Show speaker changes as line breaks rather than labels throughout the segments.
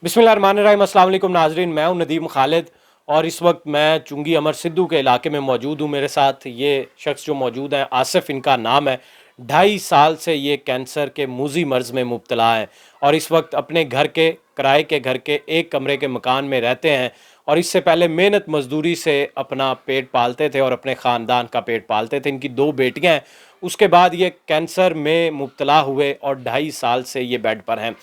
बिस्मिल्लाहिर्रहमानिर्रहीम। अस्सलाम वालेकुम नाजरीन, मैं हूं नदीम खालिद और इस वक्त मैं चुंगी अमर सिद्धू के इलाके में मौजूद हूं। मेरे साथ ये शख्स जो मौजूद हैं, आसिफ इनका नाम है। 2.5 साल से ये कैंसर के मूजी मर्ज़ में मुब्तला हैं और इस वक्त अपने घर के किराए के घर के एक कमरे के मकान में रहते हैं और इससे पहले मेहनत मजदूरी से अपना पेट पालते थे और अपने ख़ानदान का पेट पालते थे। इनकी 2 बेटियां हैं। उसके बाद ये कैंसर में मुब्तला हुए और 2.5 साल से ये बेड पर हैं।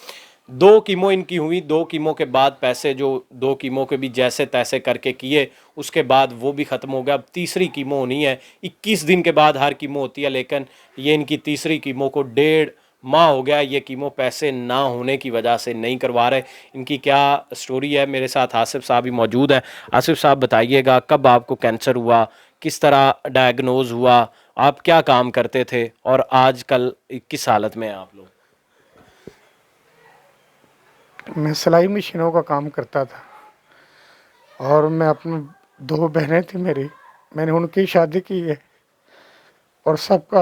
2 कीमो इनकी हुई। 2 कीमो के बाद पैसे जो 2 कीमो के भी जैसे तैसे करके किए, उसके बाद वो भी ख़त्म हो गया। अब तीसरी कीमो होनी है। 21 दिन के बाद हर कीमो होती है, लेकिन ये इनकी तीसरी कीमो को 1.5 माह हो गया। ये कीमो पैसे ना होने की वजह से नहीं करवा रहे। इनकी क्या स्टोरी है, मेरे साथ आसिफ साहब भी मौजूद हैं। आसिफ साहब बताइएगा, कब आपको कैंसर हुआ, किस तरह डायग्नोज हुआ, आप क्या काम करते थे और आज कल किस हालत में हैं आप लोग?
मैं सिलाई मशीनों का काम करता था और मैं अपनी 2 बहनें थी मैंने उनकी शादी की है और सबका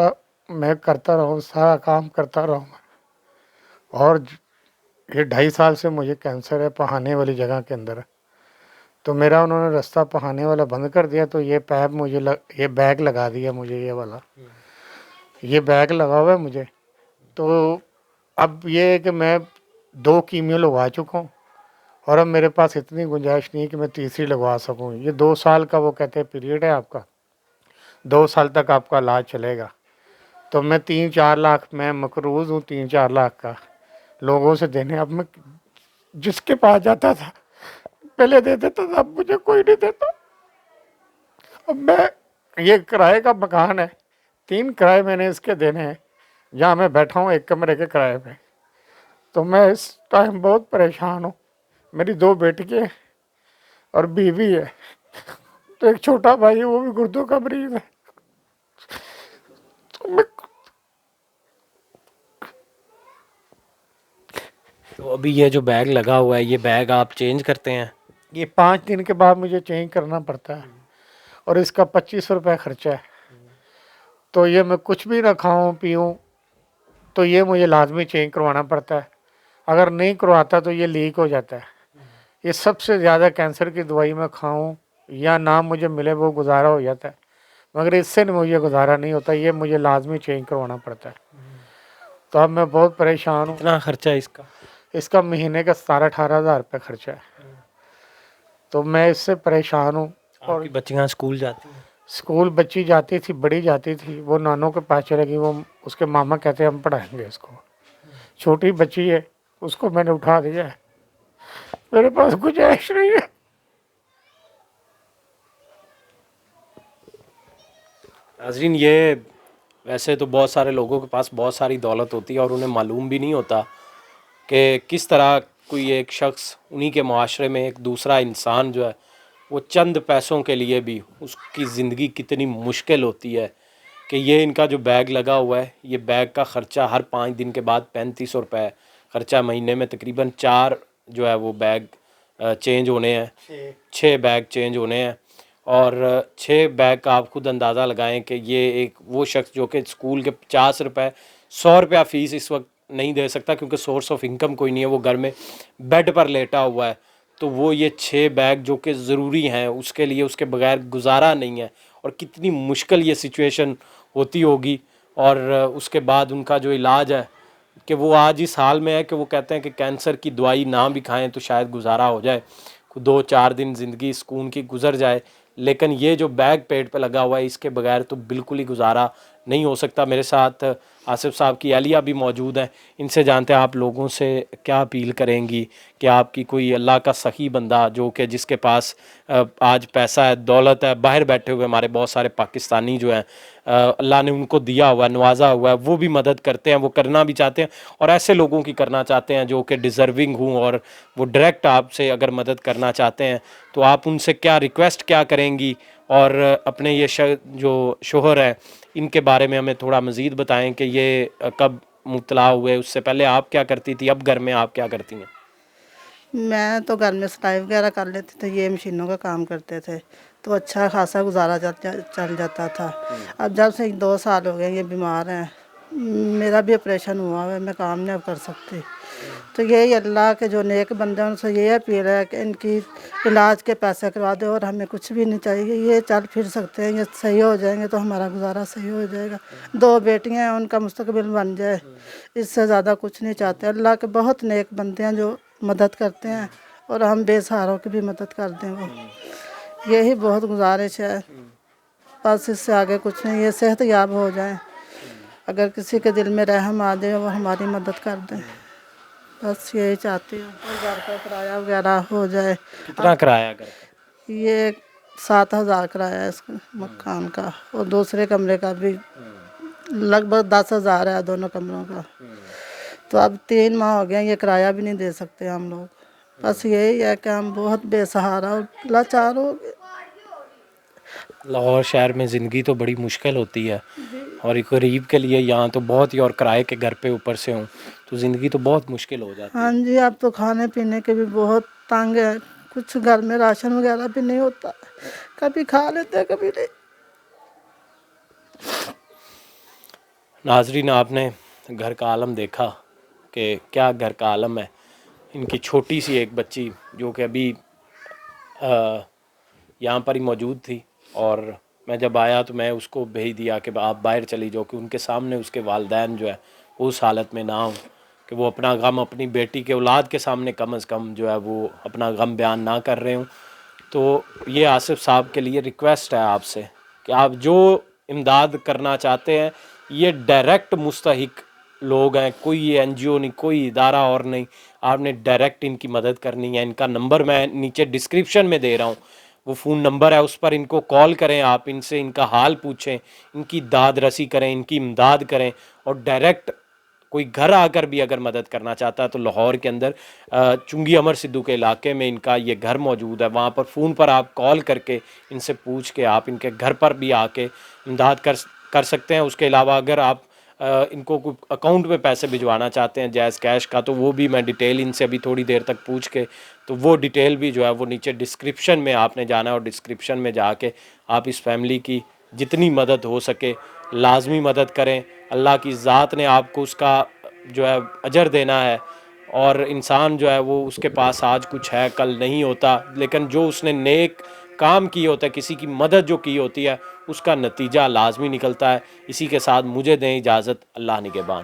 मैं करता रहा हूँ, सारा काम करता रहा हूँ। और ये 2.5 साल से मुझे कैंसर है पहाने वाली जगह के अंदर। तो मेरा उन्होंने रास्ता पहाने वाला बंद कर दिया, तो ये पैप ये बैग लगा दिया मुझे, ये बैग लगा हुआ है मुझे। तो अब ये है कि मैं 2 कीमियो लगवा चुका हूँ और अब मेरे पास इतनी गुंजाइश नहीं है कि मैं तीसरी लगवा सकूं। ये 2 साल का वो कहते हैं पीरियड है आपका, 2 साल तक आपका इलाज चलेगा। तो मैं 3-4 लाख मैं मकरूज़ हूँ 3-4 लाख का लोगों से देने। अब मैं जिसके पास जाता था पहले दे देता था, अब मुझे कोई नहीं देता। अब मैं ये किराए का मकान है, 3 किराए मैंने इसके देने हैं, जहाँ मैं बैठा हूँ एक कमरे के किराए पे। तो मैं इस टाइम बहुत परेशान हूँ। मेरी 2 बेटियाँ हैं और बीवी है, तो एक छोटा भाई है, वो भी गुर्दों का मरीज है। तो मैं
तो अभी ये जो बैग लगा हुआ है, ये बैग आप चेंज करते हैं?
ये 5 दिन के बाद मुझे चेंज करना पड़ता है और इसका 25 रुपये खर्चा है। तो ये मैं कुछ भी ना खाऊं पीऊं तो ये मुझे लाजमी चेंज करवाना पड़ता है। अगर नहीं करवाता तो ये लीक हो जाता है। ये सबसे ज़्यादा कैंसर की दवाई मैं खाऊं या ना मुझे मिले वो गुजारा हो जाता है, मगर इससे नहीं मुझे गुजारा नहीं होता, ये मुझे लाजमी चेंज करवाना पड़ता है। तो अब मैं बहुत परेशान हूँ।
कितना खर्चा है इसका?
इसका महीने का 17-18 हज़ार रुपये खर्चा है। तो मैं इससे परेशान हूँ। और
आपकी बच्चियां स्कूल जाती हैं?
स्कूल बच्ची जाती थी, बड़ी जाती थी, वो नानों के पास चलेगी, वो उसके मामा कहते हैं हम पढ़ाएंगे इसको। छोटी बच्ची है, उसको मैंने उठा दिया है, मेरे पास कुछ ऐश नहीं है।
नाजरीन, ये वैसे तो बहुत सारे लोगों के पास बहुत सारी दौलत होती है और उन्हें मालूम भी नहीं होता कि किस तरह कोई एक शख्स उन्हीं के माशरे में एक दूसरा इंसान जो है वो चंद पैसों के लिए भी उसकी ज़िंदगी कितनी मुश्किल होती है। कि ये इनका जो बैग लगा हुआ है, ये बैग का ख़र्चा हर 5 दिन के बाद 3500 रुपये ख़र्चा। महीने में तकरीबन 4 जो है वो बैग चेंज होने हैं, 6 बैग चेंज होने हैं। और 6 बैग का आप खुद अंदाज़ा लगाएं कि ये एक वो शख्स जो कि स्कूल के 50 रुपये 100 रुपया फ़ीस इस वक्त नहीं दे सकता क्योंकि सोर्स ऑफ इनकम कोई नहीं है, वो घर में बेड पर लेटा हुआ है। तो वो ये 6 बैग जो कि ज़रूरी हैं उसके लिए, उसके बगैर गुजारा नहीं है। और कितनी मुश्किल ये सिचुएशन होती होगी। और उसके बाद उनका जो इलाज है कि वो आज इस हाल में है कि वो कहते हैं कि कैंसर की दवाई ना भी खाएं तो शायद गुजारा हो जाए, 2-4 दिन ज़िंदगी सुकून की गुजर जाए। लेकिन ये जो बैग पेट पे लगा हुआ है, इसके बगैर तो बिल्कुल ही गुजारा नहीं हो सकता। मेरे साथ आसिफ साहब की अहलिया भी मौजूद हैं, इनसे जानते हैं आप लोगों से क्या अपील करेंगी कि आपकी कोई अल्लाह का सही बंदा जो कि जिसके पास आज पैसा है, दौलत है, बाहर बैठे हुए हमारे बहुत सारे पाकिस्तानी जो हैं, अल्लाह ने उनको दिया हुआ है, नवाजा हुआ है, वो भी मदद करते हैं, वो करना भी चाहते हैं और ऐसे लोगों की करना चाहते हैं जो कि डिज़र्विंग हूँ और वो डायरेक्ट आपसे अगर मदद करना चाहते हैं तो आप उनसे क्या रिक्वेस्ट क्या करेंगी? और अपने ये जो शोहर है इनके बारे में हमें थोड़ा मज़ीद बताएं कि ये कब मुब्तला हुए, उससे पहले आप क्या करती थी, अब घर में आप क्या करती हैं?
मैं तो घर में सिलाई वगैरह कर लेते थे, ये मशीनों का काम करते थे तो अच्छा खासा गुजारा चल जाता था। अब जब से 2 साल हो गए ये बीमार हैं, मेरा भी ऑपरेशन हुआ है, मैं काम नहीं अब कर सकती। تو یہی اللہ کے جو نیک بندے ہیں ان سے یہ اپیل ہے کہ ان کی علاج کے پیسے کروا دے، اور ہمیں کچھ بھی نہیں چاہیے، یہ چل پھر سکتے ہیں، یہ صحیح ہو جائیں گے تو ہمارا گزارا صحیح ہو جائے گا، 2 بیٹیاں ہیں، ان کا مستقبل بن جائے، اس سے زیادہ کچھ نہیں چاہتے۔ اللہ کے بہت نیک بندے ہیں جو مدد کرتے ہیں، اور ہم بے سہاروں کی بھی مدد کر دیں وہ، یہی بہت گزارش ہے، بس اس سے آگے کچھ نہیں، یہ صحت یاب ہو جائیں، اگر کسی کے دل میں رحم آ جائے وہ ہماری مدد کر دیں، بس یہی چاہتی ہوں، اور گھر کا کرایہ وغیرہ ہو جائے۔
کتنا کرایہ گھر کا؟
یہ 7,000 کرایہ ہے اس مکان کا، اور دوسرے کمرے کا بھی لگ بھگ 10,000 ہے دونوں کمروں کا، تو اب 3 ماہ ہو گئے ہیں، یہ کرایہ بھی نہیں دے سکتے ہم لوگ، بس یہی ہے کہ ہم بہت بے سہارا اور لاچار ہو گئے۔
لاہور شہر میں زندگی تو بڑی مشکل ہوتی ہے، اور ایک غریب کے لیے یہاں تو بہت ہی، اور کرائے کے گھر پہ اوپر سے ہوں تو زندگی تو بہت مشکل ہو جاتی ہے۔
ہاں جی، اب تو کھانے پینے کے بھی بہت تنگ ہے، کچھ گھر میں راشن وغیرہ بھی نہیں ہوتا، کبھی کھا لیتے کبھی نہیں۔
ناظرین، آپ نے گھر کا عالم دیکھا کہ کیا گھر کا عالم ہے۔ ان کی چھوٹی سی ایک بچی جو کہ ابھی یہاں پر ہی موجود تھی، اور میں جب آیا تو میں اس کو بھیج دیا کہ آپ باہر چلی جاؤ، کہ ان کے سامنے اس کے والدین جو ہے وہ اس حالت میں نہ ہوں کہ وہ اپنا غم اپنی بیٹی کے اولاد کے سامنے کم از کم جو ہے وہ اپنا غم بیان نہ کر رہے ہوں۔ تو یہ آصف صاحب کے لیے ریکویسٹ ہے آپ سے کہ آپ جو امداد کرنا چاہتے ہیں، یہ ڈائریکٹ مستحق لوگ ہیں، کوئی یہ این جی او نہیں، کوئی ادارہ اور نہیں، آپ نے ڈائریکٹ ان کی مدد کرنی ہے۔ ان کا نمبر میں نیچے ڈسکرپشن میں دے رہا ہوں، وہ فون نمبر ہے، اس پر ان کو کال کریں، آپ ان سے ان کا حال پوچھیں، ان کی داد رسی کریں، ان کی امداد کریں، اور ڈائریکٹ کوئی گھر آ کر بھی اگر مدد کرنا چاہتا ہے تو لاہور کے اندر چنگی امر سدھو کے علاقے میں ان کا یہ گھر موجود ہے، وہاں پر فون پر آپ کال کر کے ان سے پوچھ کے آپ ان کے گھر پر بھی آ کے امداد کر سکتے ہیں۔ اس کے علاوہ اگر آپ ان کو کوئی اکاؤنٹ میں پیسے بھجوانا چاہتے ہیں جائز کیش کا، تو وہ بھی میں ڈیٹیل ان سے ابھی تھوڑی دیر تک پوچھ کے، تو وہ ڈیٹیل بھی جو ہے وہ نیچے ڈسکرپشن میں آپ نے جانا ہے، اور ڈسکرپشن میں جا کے آپ اس فیملی کی جتنی مدد ہو سکے لازمی مدد کریں۔ اللہ کی ذات نے آپ کو اس کا جو ہے اجر دینا ہے، اور انسان جو ہے وہ اس کے پاس آج کچھ ہے کل نہیں ہوتا، لیکن جو اس نے نیک کام کی ہوتا ہے، کسی کی مدد جو کی ہوتی ہے، اس کا نتیجہ لازمی نکلتا ہے۔ اسی کے ساتھ مجھے دیں اجازت، اللہ نگہبان۔